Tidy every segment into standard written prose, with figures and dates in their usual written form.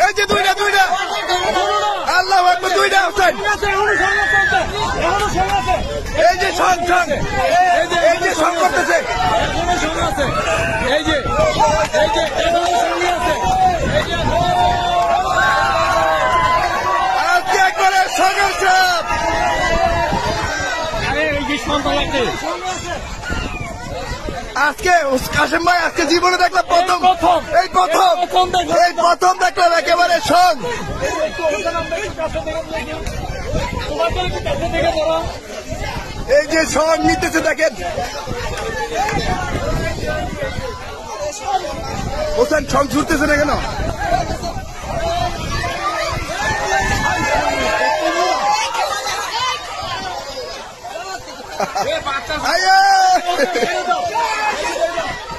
এই যে দুইটা আল্লাহ আকবার, দুইটা অফসাইড। এই যে সং করতেছে, এই যে আজকে একবারে সঙ্গের চাপ। আজকে কাশেম ভাই, আজকে জীবনে দেখলাম প্রথম দেখলাম একেবারে সং। এই যে সং নিতেছে দেখেন, হোসেন সং ছুটতেছে না কেন?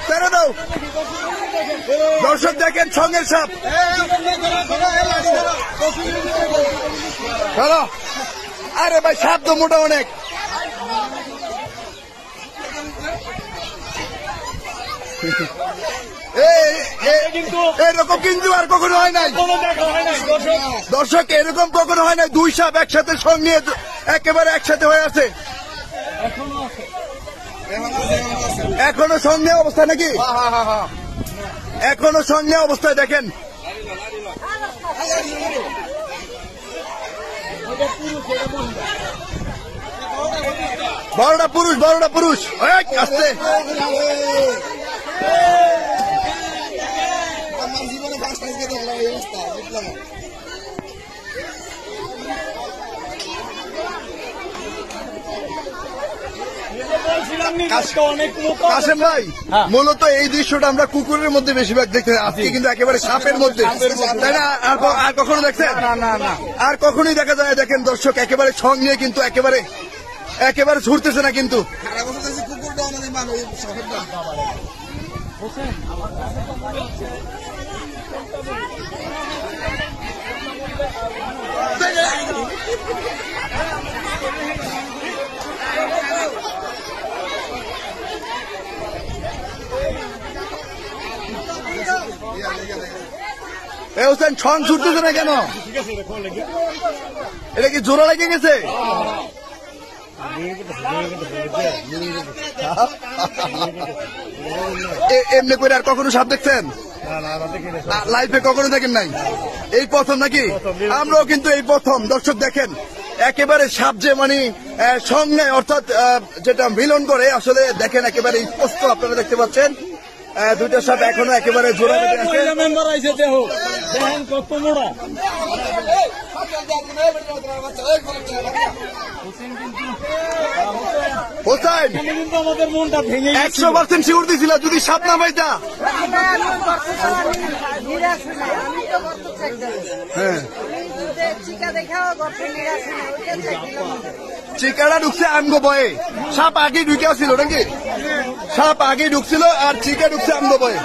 ছেড়ে দাও দর্শক, দেখেন সঙ্গের সাপ। আরে ভাই, সাপ তো মোটা অনেক। এরকম কিন্তু আর কখনো হয় নাই দর্শক, এরকম কখনো হয় নাই। দুই সাপ একসাথে সঙ্গ নিয়ে একেবারে একসাথে হয়ে আছে। এখনো সঙ্গে অবস্থা নাকি? এখনো সঙ্গে অবস্থায় দেখেন। বড়টা পুরুষ আসছে। কাশেম ভাই, মূলত এই দৃশ্যটা আমরা কুকুরের মধ্যে বেশিরভাগ দেখতে, আজকে কিন্তু একেবারে সাপের মধ্যে, তাই না? আর কখনো দেখছেন? আর কখনোই দেখা যায়। দেখেন দর্শক, একেবারে সঙ্গ নিয়ে কিন্তু একেবারে ছুটতেছে না কিন্তু। হোসেন ছং ছুটতেছে না কেন? এটা কি জোড়া লেগে গেছে? এমনি করে আর কখনো সাপ দেখছেন? লাইফে কখনো দেখেন নাই? এই প্রথম নাকি? আমরাও কিন্তু এই প্রথম। দর্শক দেখেন, একেবারে সাপ যে মানে সঙ্গে অর্থাৎ যেটা মিলন করে, আসলে দেখেন একেবারে স্পষ্ট আপনারা দেখতে পাচ্ছেন। দুইটা সাপ এখনো একেবারে জোড়া বেঁধে আছে। হোসেন 100% শিওর দিছিল যদি সাপ না পাইতা। চিকাটা ঢুকছে আমগো বয়ে, সাপ আগে ঢুকে ছিল নাকি? সাপ আগে ঢুকছিল আর চিকা ঢুকছে আমগো বয়ে।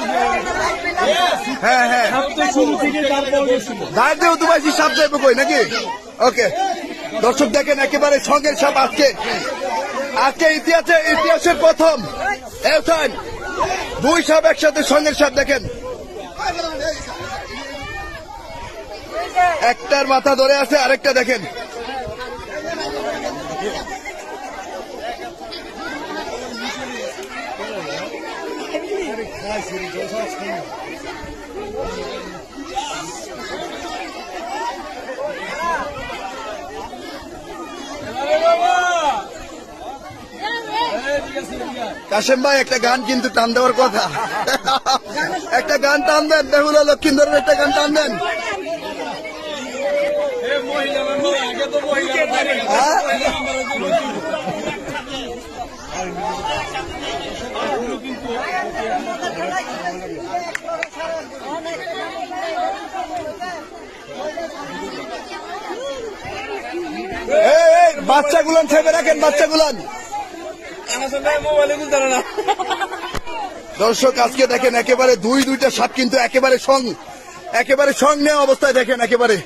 হ্যাঁ, ধার দিয়ে তো পাইছি সাপ যাইব কই নাকি? ওকে দর্শক দেখেন, একেবারে সঙ্গের সাপ। আজকে ইতিহাসের প্রথম দুই সাপ একসাথে সঙ্গের সাপ। দেখেন, একটার মাথা ধরে আছে, আরেকটা দেখেন। কাশেম ভাই, একটা গান কিন্তু টান দেওয়ার কথা। একটা গান টান দেন, বেহুলা লক্ষিন্দরের একটা গান টান দেন। বাচ্চাগুলান ছেপে রাখেন, বাচ্চাগুলান। দর্শক আজকে দেখেন, একেবারে দুইটা সাপ কিন্তু একেবারে সং নেওয়া অবস্থায়। দেখেন একেবারে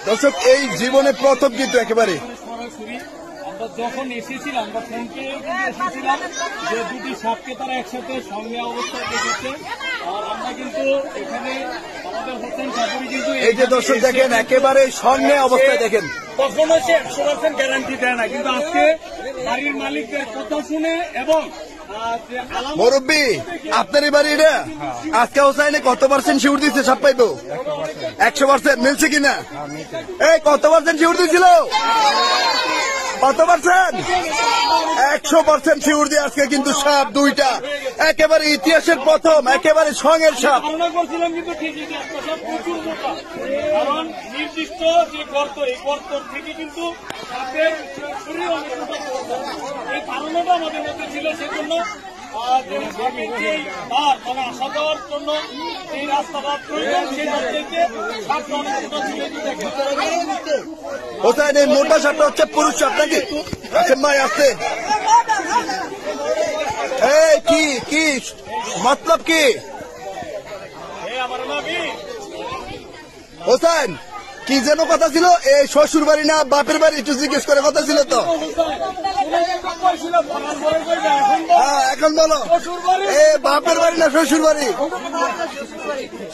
দর্শক, এই জীবনে প্রথম কিন্তু একেবারে আমরা যখন এসেছিলাম বা ফোন পেয়ে এসেছিলাম যে দুটি সাপকে তারা একসাথে সঙ্গে অবস্থায় দেখেছে। আর আমরা কিন্তু এখানে আমাদের হোসেন সাপুরি কিন্তু এই যে দর্শক দেখেন একেবারে সঙ্গে অবস্থায় দেখেন, কখনো সে 100% গ্যারান্টি দেয় না, কিন্তু আজকে বাড়ির মালিকদের কথা শুনে এবং মুরব্বী আপনারই বাড়ি এটা, আজকে হোসাইনে কত পার্সেন্ট শিউর দিচ্ছে সাপ পাইবো? 100% মিলছে কিনা? এই কত পার্সেন্ট শিউর দিয়েছিল? কত পার্সেন্ট? 100% শিউর দিয়ে আজকে কিন্তু সাপ দুইটা, একেবারে ইতিহাসের প্রথম, একেবারে সঙ্গের সাপ। ধারণা করছিলাম কিন্তু ঠিকই যে একটা সাপ প্রচুর মোটা, কারণ নির্দিষ্ট যে গর্ত, এই গর্ত থেকে কিন্তু সাপের শরীর অনেক মোটা। এই ধারণাটা আমাদের মধ্যে ছিল, সেজন্য আসা যাওয়ার জন্য এই রাস্তাটা প্রয়োজন, সেই রাস্তাতে সাপটা অনেক মোটা ছিল। হোসেন এই মোটা সাপটা হচ্ছে পুরুষ সাপ নাকি? আছেন ভাই আসতে, এই কি কি মতলব কি হোসেন? কি যেন কথা ছিল, এই শ্বশুর বাড়ি না বাপের বাড়ি একটু জিজ্ঞেস করে কথা ছিল তো। এখন বলো, এ বাপের বাড়ি না শ্বশুর বাড়ি?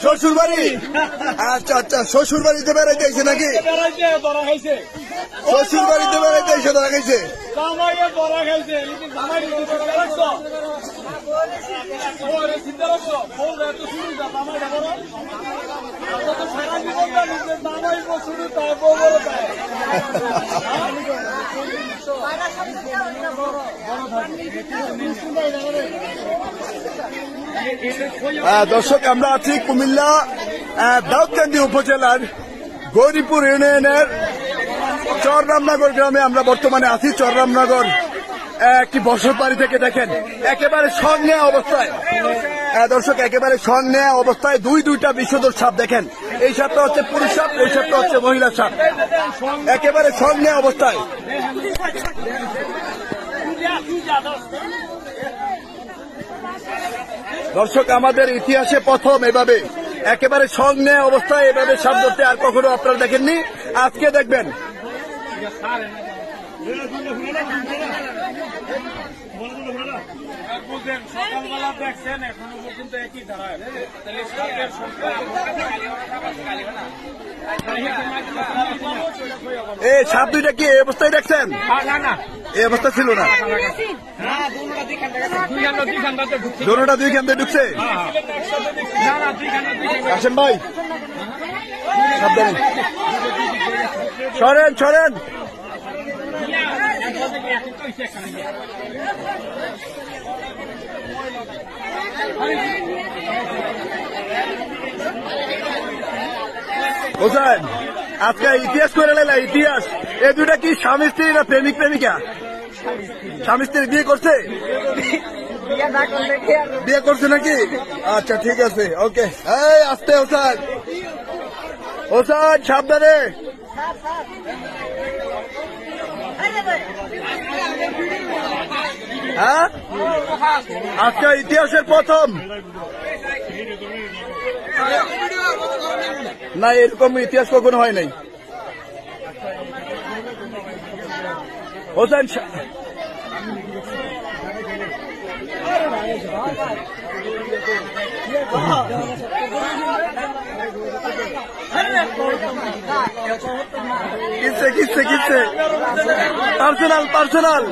শ্বশুর বাড়ি। আচ্ছা আচ্ছা, শ্বশুর বাড়িতে বেড়াইতে আইছে নাকি? শ্বশুর বাড়িতে বেড়াইতে আইসে ধরা খাইছে। দর্শক আমরা আছি কুমিল্লা দাউদকান্দি উপজেলার গৌরীপুর ইউনিয়নের চররামনগর গ্রামে। আমরা বর্তমানে আছি চররামনগর একটি বসত বাড়ি থেকে। দেখেন একেবারে সঙ্গে অবস্থায়, দর্শক একেবারে সঙ্গে অবস্থায় দুইটা বিষধর সাপ। দেখেন এই সাপটা হচ্ছে পুরুষ সাপ, ওই সাপটা হচ্ছে মহিলা সাপ, একেবারে সঙ্গে অবস্থায়। দর্শক আমাদের ইতিহাসে প্রথম এভাবে একেবারে সঙ্গে অবস্থায় এভাবে সাপ ধরতে আর কখনো আপনারা দেখেননি, আজকে দেখবেন। সকালবেলা দেখছেন এখনো পর্যন্ত একই ধারায়, তাহলে সাপের এই সাপ দুইটা কি এই অবস্থায় দেখছেন? এই অবস্থা ছিল না, দোনোটা দুই খান দিয়ে ঢুকছে। আসেন ভাই সাবধানে, সরেন সরেন। হোসেন আজকে ইতিহাস করে নিলা, ইতিহাস। এই দুটা কি স্বামী স্ত্রী না প্রেমিক প্রেমিকা? স্বামী স্ত্রী বিয়ে করছে, বিয়ে করছে নাকি? আচ্ছা ঠিক আছে, ওকে। এই আসতে হোসেন, হোসেন সাবধানে। হ্যাঁ আজকে ইতিহাসের প্রথম না, এরকম ইতিহাস কখনো হয় নাই। হোসেন কিসে কিসে কিসে পার্সোনাল পার্সোনাল।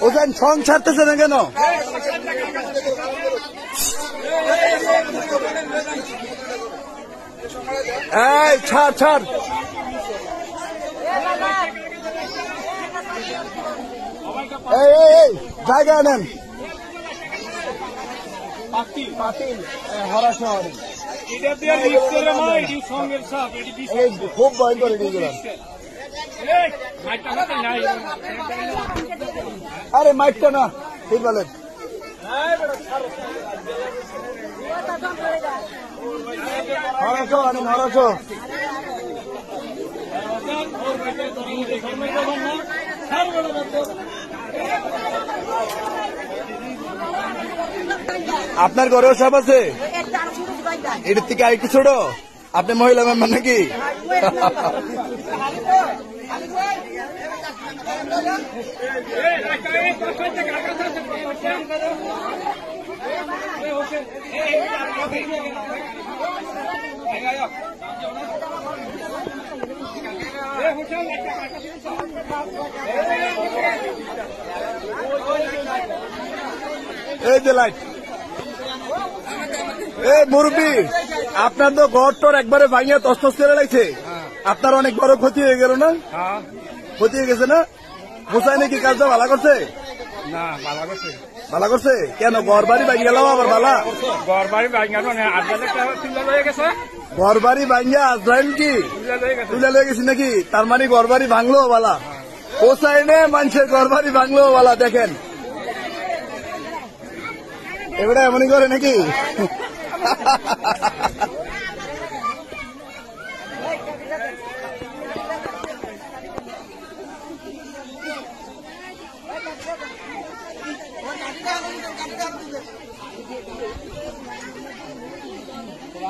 ওজন ছং ছাড়তেছে না কেন? এই ছাড় ছাড়। এই জায়গা নেন। হরা শহরে খুব ভয়ঙ্কর। আরে মাইকটা না ঠিক বলেন। নড়াশো আপনার ঘরেও সাপ আছে? এটার থেকে আরেকটু ছোট? আপনি মহিলা মেম্বার নাকি? এই যে লাইট, এই মুরব্বী আপনার তো ঘর টর একবারে ভাঙিয়া তসতস করে লাগছে, আপনার অনেক বড় ক্ষতি হয়ে গেল না? ক্ষতি হয়ে গেছে না? হোসাইনে কি কাজটা ভালো করছে? না, ভালো করছে। ভালো করছে কেন? ঘর বাড়ি ভাঙি গেল আবার ভালা? ঘর বাড়ি ভাঙা হয়ে গেছে। ঘর বাড়ি ভাঙিয়া আজরাইল কি তুলে লয়ে গেছি নাকি? তার মানে ঘর বাড়ি ভাঙলো বালা, হোসাইনে মানুষের ঘর বাড়ি ভাঙলো বালা। দেখেন এবারে এমনই করে নাকি?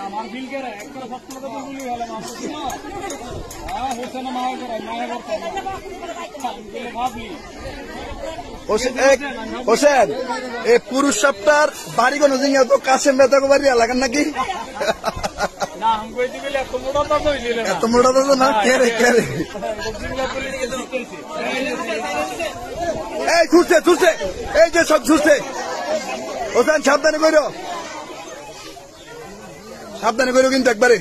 আমার বিল কে রে একটা 70 টাকা বিল হলো মাস না। হ্যাঁ হোসেন মায়া করে ভাবলি। হোসেন এই পুরুষ সপ্তাহ বাড়ি কোন জিনিস তো কাশেম বেতাকে বাড়ি লাগান নাকি? না আমি কইতে গেলে এত মোটা তো হইছিল না। এত মোটা তো না। কে রে কে রে? এই ছুটছে ছুটছে, এই যে সব ছুটছে। হোসেন সাবধানে কইরো, সাবধানে কইরো কিন্তু একবারে।